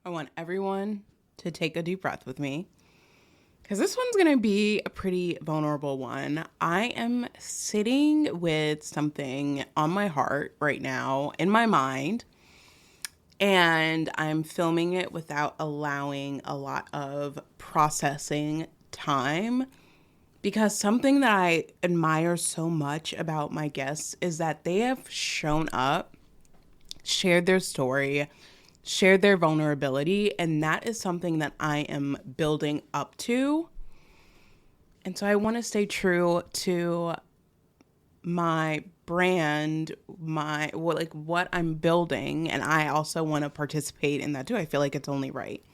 I want everyone to take a deep breath with me because this one's going to be a pretty vulnerable one. I am sitting with something on my heart right now in my mind, and I'm filming it without allowing a lot of processing time because something that I admire so much about my guests is that they have shown up, shared their story, shared their vulnerability, and that is something that I am building up to. And so I want to stay true to my brand, what I'm building, and I also want to participate in that too. I feel like it's only right.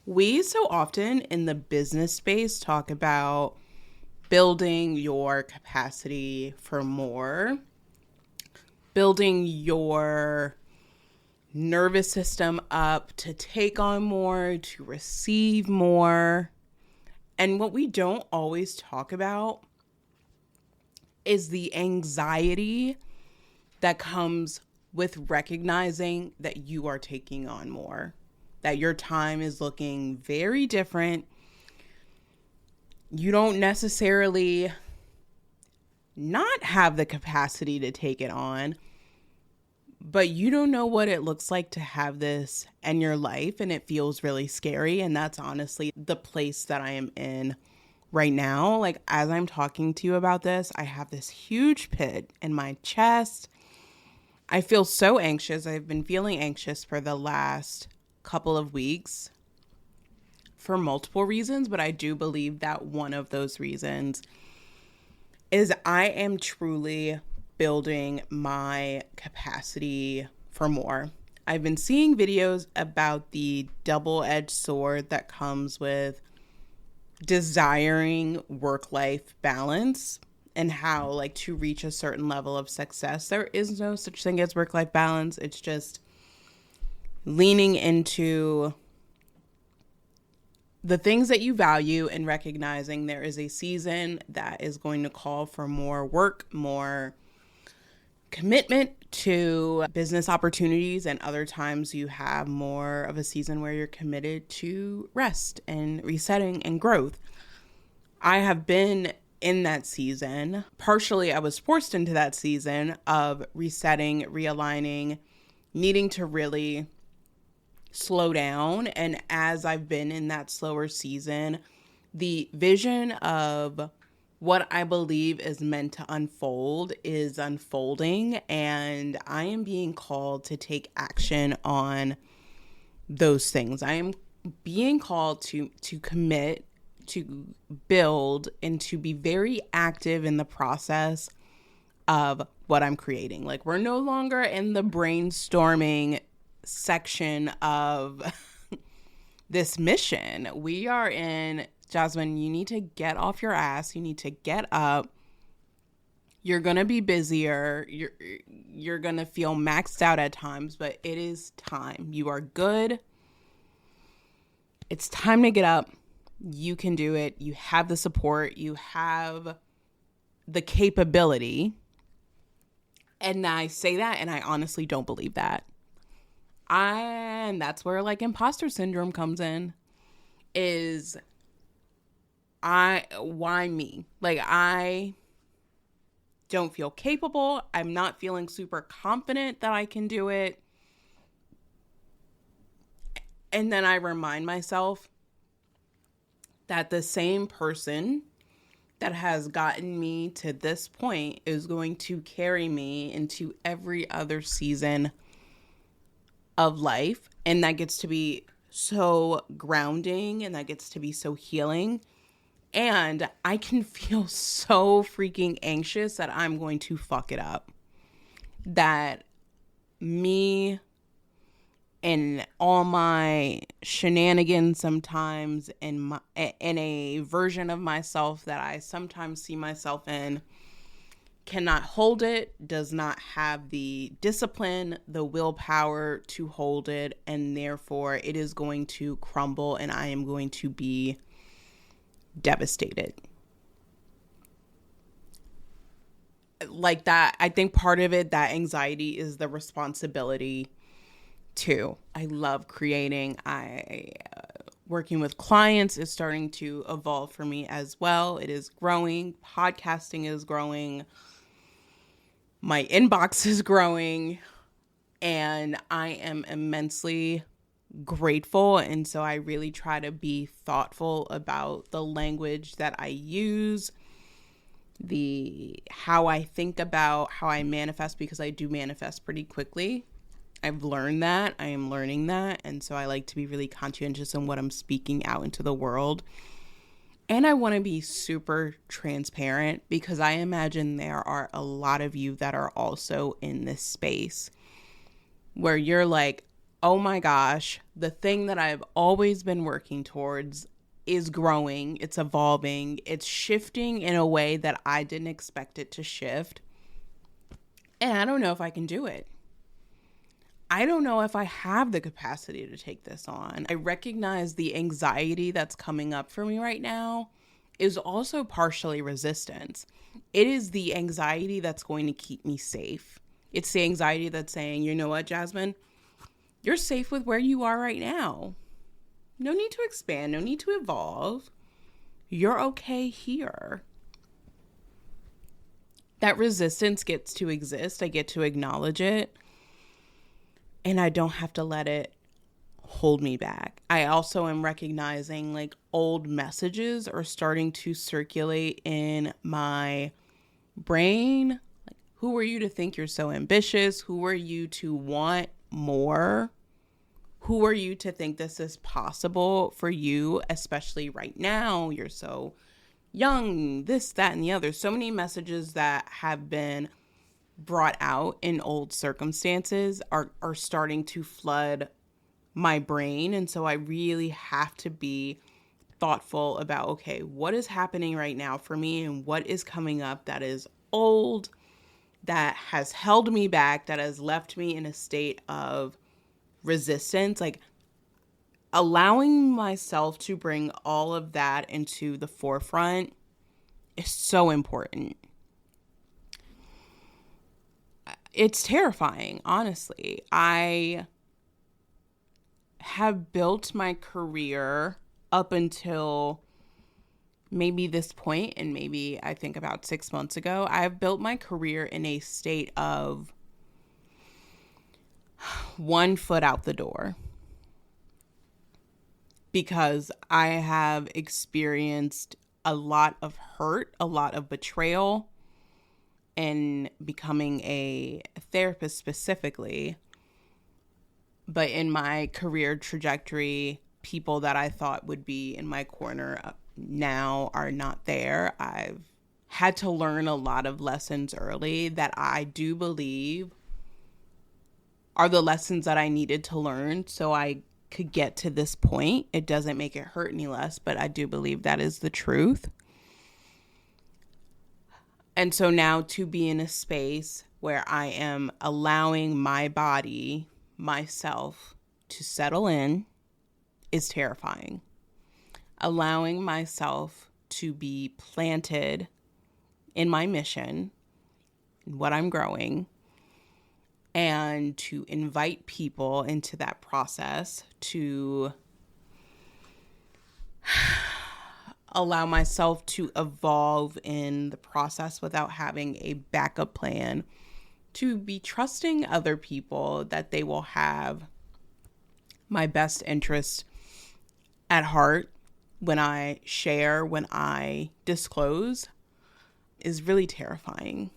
We so often in the business space talk about building your capacity for more, building your nervous system up to take on more, to receive more. And what we don't always talk about is the anxiety that comes with recognizing that you are taking on more, that your time is looking very different. You don't necessarily not have the capacity to take it on, but you don't know what it looks like to have this in your life, and it feels really scary. And that's honestly the place that I am in right now. Like, as I'm talking to you about this, I have this huge pit in my chest. I feel so anxious. I've been feeling anxious for the last couple of weeks for multiple reasons, but I do believe that one of those reasons is I am truly building my capacity for more. I've been seeing videos about the double-edged sword that comes with desiring work-life balance and how, like, to reach a certain level of success, there is no such thing as work-life balance. It's just leaning into the things that you value and recognizing there is a season that is going to call for more work, more commitment to business opportunities, and other times you have more of a season where you're committed to rest and resetting and growth. I have been in that season. Partially, I was forced into that season of resetting, realigning, needing to really slow down. And as I've been in that slower season, the vision of what I believe is meant to unfold is unfolding, and I am being called to take action on those things. I am being called to commit, to build, and to be very active in the process of what I'm creating. Like, we're no longer in the brainstorming section of this mission. We are in, Jazzmyn, you need to get off your ass. You need to get up. You're going to be busier. You're going to feel maxed out at times, but it is time. You are good. It's time to get up. You can do it. You have the support. You have the capability. And I say that, and I honestly don't believe that. And that's where, like, imposter syndrome comes in. Why me? Like, I don't feel capable. I'm not feeling super confident that I can do it. And then I remind myself that the same person that has gotten me to this point is going to carry me into every other season of life. And that gets to be so grounding, and that gets to be so healing. And I can feel so freaking anxious that I'm going to fuck it up. That me and all my shenanigans sometimes in a version of myself that I sometimes see myself in cannot hold it, does not have the discipline, the willpower to hold it, and therefore it is going to crumble and I am going to be devastated. Like that, I think part of it, that anxiety, is the responsibility too. I love creating. Working with clients is starting to evolve for me as well. It is growing. Podcasting is growing. My inbox is growing. And I am immensely grateful. And so I really try to be thoughtful about the language that I use, how I think about how I manifest, because I do manifest pretty quickly. I've learned that. I am learning that. And so I like to be really conscientious in what I'm speaking out into the world. And I want to be super transparent, because I imagine there are a lot of you that are also in this space where you're like, oh my gosh, the thing that I've always been working towards is growing, it's evolving, it's shifting in a way that I didn't expect it to shift. And I don't know if I can do it. I don't know if I have the capacity to take this on. I recognize the anxiety that's coming up for me right now is also partially resistance. It is the anxiety that's going to keep me safe. It's the anxiety that's saying, you know what, Jazzmyn, you're safe with where you are right now. No need to expand, no need to evolve. You're okay here. That resistance gets to exist. I get to acknowledge it. And I don't have to let it hold me back. I also am recognizing like old messages are starting to circulate in my brain. Like, who are you to think you're so ambitious? Who are you to want more? Who are you to think this is possible for you, especially right now? You're so young, this, that, and the other. So many messages that have been brought out in old circumstances are starting to flood my brain. And so I really have to be thoughtful about, okay, what is happening right now for me and what is coming up that is old, that has held me back, that has left me in a state of resistance. Like, allowing myself to bring all of that into the forefront is so important. It's terrifying, honestly. I have built my career up until maybe this point, and maybe I think about 6 months ago. I've built my career in a state of one foot out the door, because I have experienced a lot of hurt, a lot of betrayal, and becoming a therapist specifically. But in my career trajectory, people that I thought would be in my corner now are not there. I've had to learn a lot of lessons early that I do believe are the lessons that I needed to learn so I could get to this point. It doesn't make it hurt any less, but I do believe that is the truth. And so now to be in a space where I am allowing my body, myself, to settle in is terrifying. Allowing myself to be planted in my mission, what I'm growing, and to invite people into that process, to allow myself to evolve in the process without having a backup plan, to be trusting other people that they will have my best interest at heart when I share, when I disclose, is really terrifying.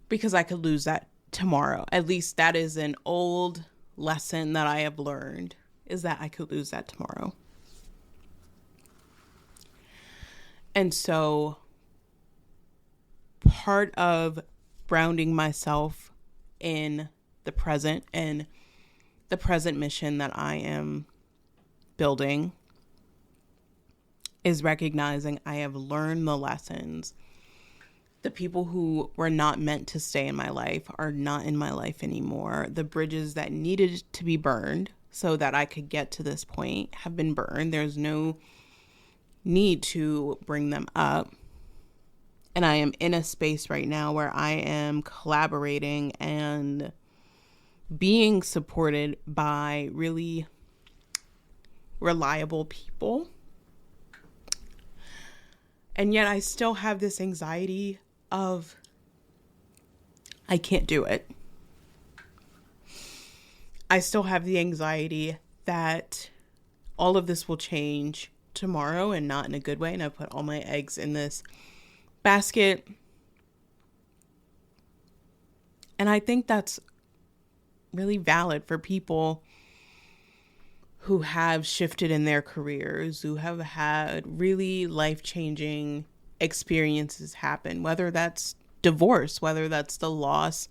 Because I could lose that tomorrow. At least that is an old lesson that I have learned, is that I could lose that tomorrow. And so part of grounding myself in the present and the present mission that I am building is recognizing I have learned the lessons. The people who were not meant to stay in my life are not in my life anymore. The bridges that needed to be burned so that I could get to this point have been burned. There's no need to bring them up. And I am in a space right now where I am collaborating and being supported by really reliable people. And yet I still have this anxiety of, I can't do it. I still have the anxiety that all of this will change tomorrow, and not in a good way. And I put all my eggs in this basket. And I think that's really valid for people who have shifted in their careers, who have had really life-changing experiences happen, whether that's divorce, whether that's the loss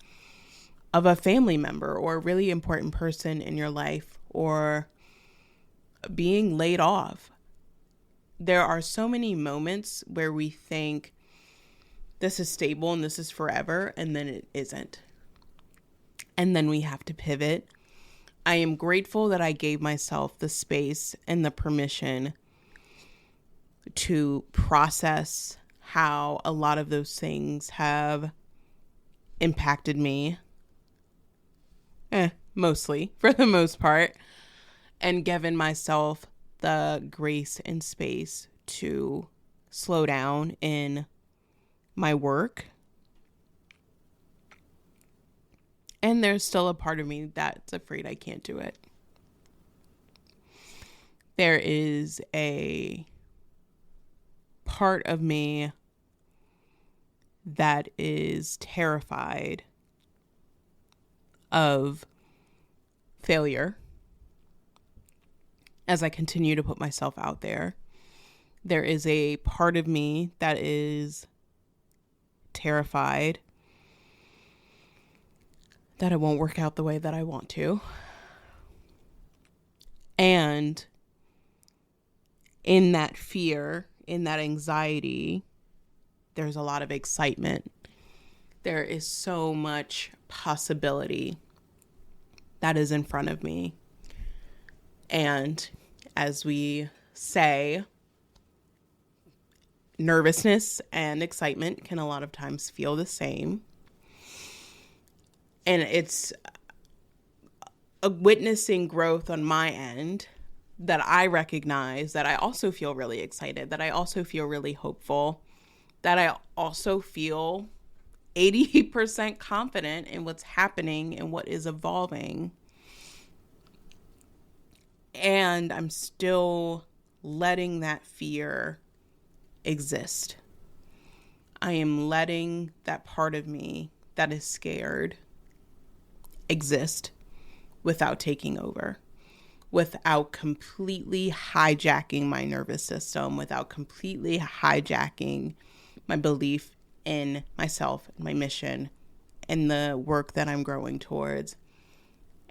of a family member or a really important person in your life, or being laid off. There are so many moments where we think this is stable and this is forever, and then it isn't. And then we have to pivot. I am grateful that I gave myself the space and the permission to process how a lot of those things have impacted me. Mostly, for the most part. And given myself the grace and space to slow down in my work. And there's still a part of me that's afraid I can't do it. There is a part of me that is terrified of failure as I continue to put myself out there. There is a part of me that is terrified that it won't work out the way that I want to. And in that fear, in that anxiety, there's a lot of excitement. There is so much possibility that is in front of me. And as we say, nervousness and excitement can a lot of times feel the same. And it's a witnessing growth on my end that I recognize that I also feel really excited, that I also feel really hopeful, that I also feel 80% confident in what's happening and what is evolving. And I'm still letting that fear exist. I am letting that part of me that is scared exist without taking over, without completely hijacking my nervous system, without completely hijacking my belief in myself, my mission, and the work that I'm growing towards.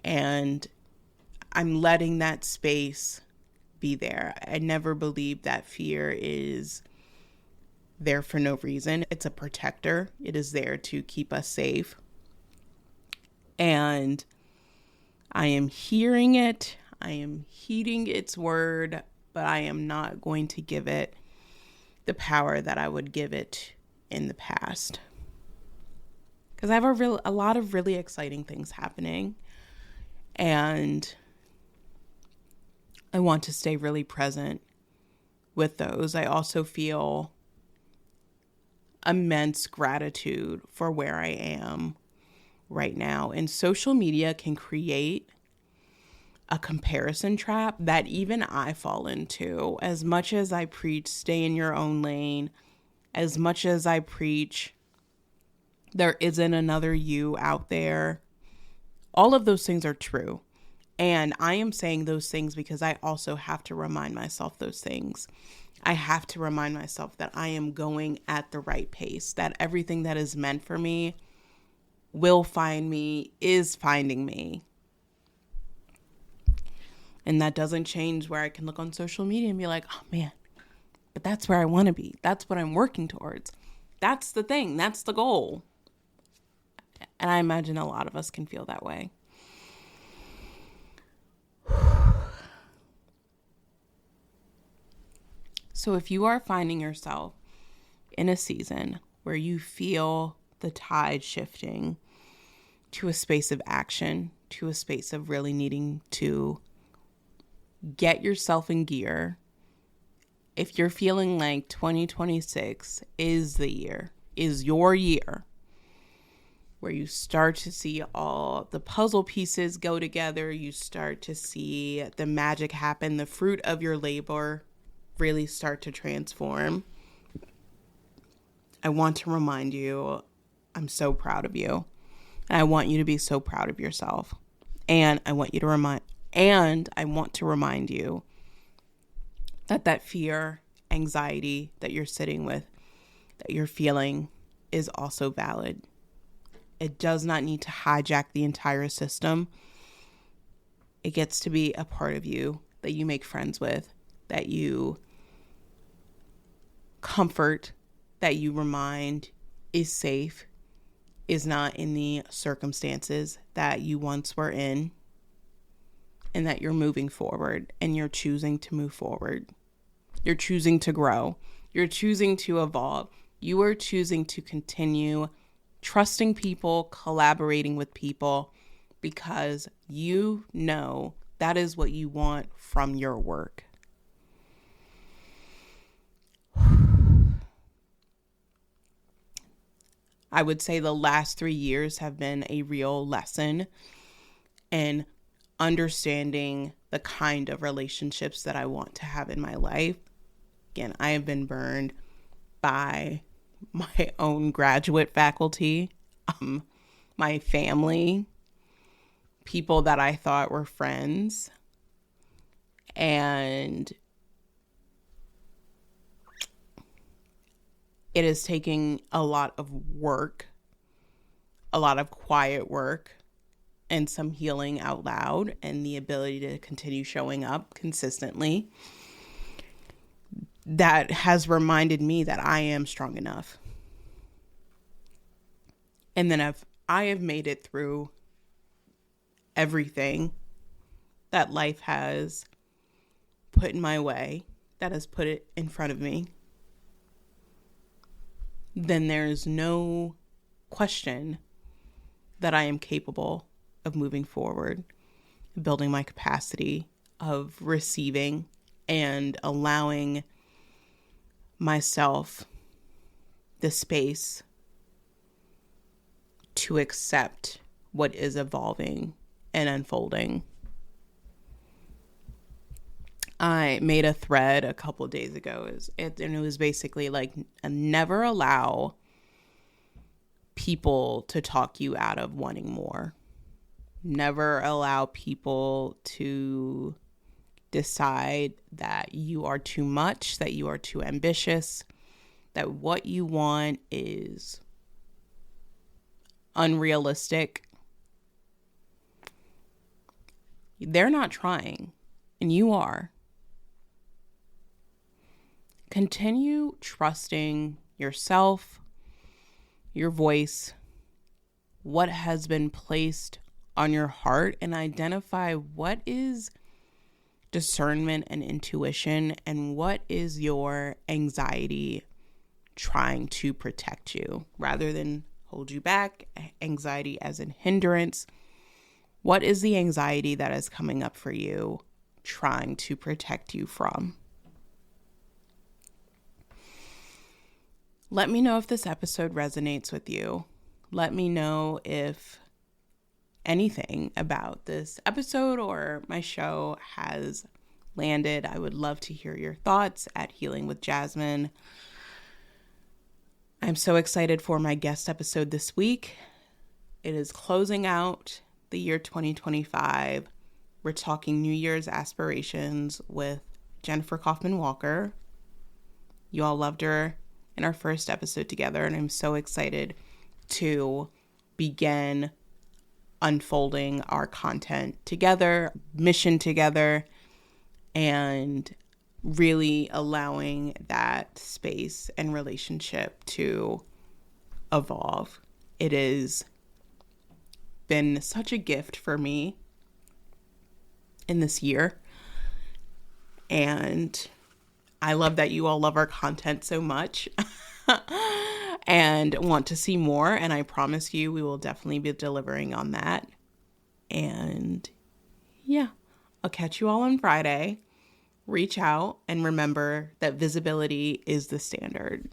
And I'm letting that space be there. I never believed that fear is there for no reason. It's a protector. It is there to keep us safe. And I am hearing it. I am heeding its word, but I am not going to give it the power that I would give it in the past. Because I have a lot of really exciting things happening. And I want to stay really present with those. I also feel immense gratitude for where I am right now. And social media can create a comparison trap that even I fall into. As much as I preach, stay in your own lane, as much as I preach, there isn't another you out there. All of those things are true. And I am saying those things because I also have to remind myself those things. I have to remind myself that I am going at the right pace, that everything that is meant for me will find me, is finding me. And that doesn't change where I can look on social media and be like, oh man, but that's where I want to be. That's what I'm working towards. That's the thing. That's the goal. And I imagine a lot of us can feel that way. So if you are finding yourself in a season where you feel the tide shifting to a space of action, to a space of really needing to get yourself in gear. If you're feeling like 2026 is your year, where you start to see all the puzzle pieces go together, you start to see the magic happen, the fruit of your labor really start to transform, I want to remind you, I'm so proud of you. And I want you to be so proud of yourself. And I want to remind you that fear, anxiety that you're sitting with, that you're feeling, is also valid. It does not need to hijack the entire system. It gets to be a part of you that you make friends with, that you comfort, that you remind is safe, is not in the circumstances that you once were in, and that you're moving forward and you're choosing to move forward. You're choosing to grow. You're choosing to evolve. You are choosing to continue trusting people, collaborating with people, because you know that is what you want from your work. I would say the last 3 years have been a real lesson in understanding the kind of relationships that I want to have in my life. Again, I have been burned by my own graduate faculty, my family, people that I thought were friends, and it is taking a lot of work, a lot of quiet work, and some healing out loud, and the ability to continue showing up consistently, that has reminded me that I am strong enough. And then if I have made it through everything that life has put in my way, that has put it in front of me, then there's no question that I am capable of moving forward, building my capacity of receiving and allowing myself the space to accept what is evolving and unfolding. I made a thread a couple of days ago, and it was basically like, never allow people to talk you out of wanting more. Never allow people to decide that you are too much, that you are too ambitious, that what you want is unrealistic. They're not trying, and you are. Continue trusting yourself, your voice, what has been placed on your heart, and identify what is discernment and intuition and what is your anxiety trying to protect you rather than hold you back. Anxiety as in hindrance. What is the anxiety that is coming up for you trying to protect you from? Let me know if this episode resonates with you. Let me know if anything about this episode or my show has landed. I would love to hear your thoughts at Healing with Jazzmyn. I'm so excited for my guest episode this week. It is closing out the year 2025. We're talking New Year's aspirations with Jennifer Kaufman Walker. You all loved her in our first episode together, and I'm so excited to begin unfolding our content together, mission together, and really allowing that space and relationship to evolve. It has been such a gift for me in this year, and I love that you all love our content so much and want to see more. And I promise you, we will definitely be delivering on that. And yeah, I'll catch you all on Friday. Reach out and remember that visibility is the standard.